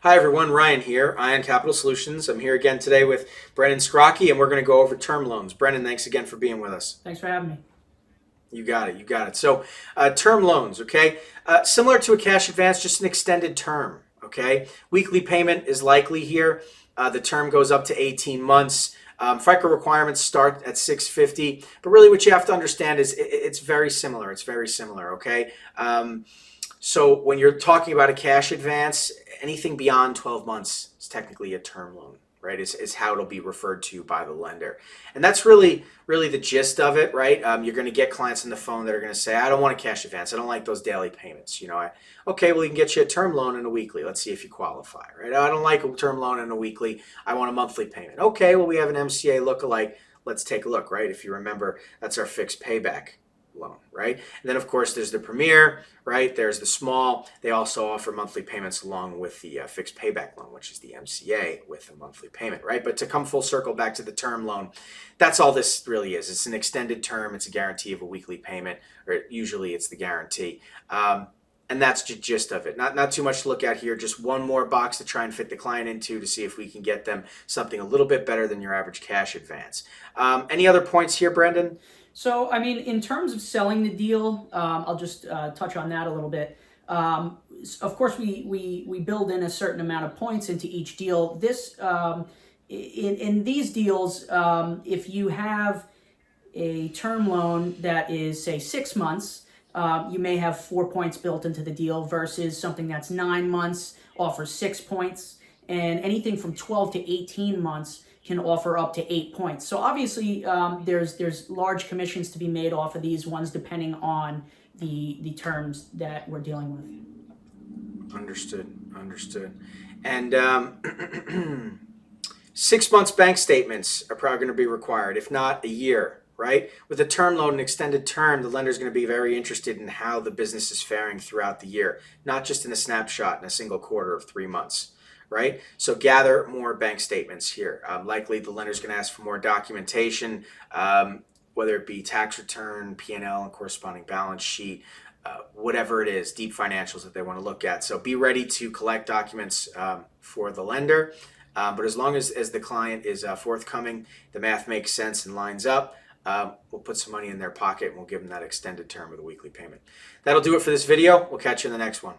Hi everyone, Ryan here, Ion Capital Solutions. I'm here again today with Brennan Scrocky, and we're going to go over term loans. Brennan, thanks again for being with us. Thanks for having me. You got it, you got it. So, term loans, okay? Similar to a cash advance, just an extended term, okay? Weekly payment is likely here. The term goes up to 18 months. FICO requirements start at 650, but really what you have to understand is it's very similar. It's very similar, okay? So when you're talking about a cash advance, anything beyond 12 months is technically a term loan, right? Is how it'll be referred to by the lender. And that's really the gist of it, right? You're going to get clients on the phone that are going to say, I don't want a cash advance. I don't like those daily payments. Okay, well, we can get you a term loan and a weekly. Let's see if you qualify, right? I don't like a term loan and a weekly. I want a monthly payment. Okay, well, we have an MCA lookalike. Let's take a look, right? If you remember, that's our fixed payback loan, right? And then of course there's the Premier, right? There's the small. They also offer monthly payments along with the fixed payback loan, which is the MCA with a monthly payment, right? But to come full circle back to the term loan, that's all this really is. It's an extended term. It's a guarantee of a weekly payment, or usually it's the guarantee. And that's the gist of it. Not too much to look at here. Just one more box to try and fit the client into to see if we can get them something a little bit better than your average cash advance. Any other points here, Brendan? So, I mean, in terms of selling the deal, I'll just touch on that a little bit. Of course, we build in a certain amount of points into each deal. In these deals, if you have a term loan that is, say, 6 months, you may have 4 points built into the deal versus something that's 9 months offers 6 points, and anything from 12 to 18 months can offer up to 8 points. So obviously, there's large commissions to be made off of these ones depending on the terms that we're dealing with. Understood. And 6 months bank statements are probably going to be required, if not a year, right? With a term loan, an extended term, the lender is going to be very interested in how the business is faring throughout the year, not just in a snapshot in a single quarter of 3 months. Right? So gather more bank statements here. Likely the lender's going to ask for more documentation, whether it be tax return, P&L, and corresponding balance sheet, whatever it is, deep financials that they want to look at. So be ready to collect documents for the lender. But as long as the client is forthcoming, the math makes sense and lines up, we'll put some money in their pocket and we'll give them that extended term with a weekly payment. That'll do it for this video. We'll catch you in the next one.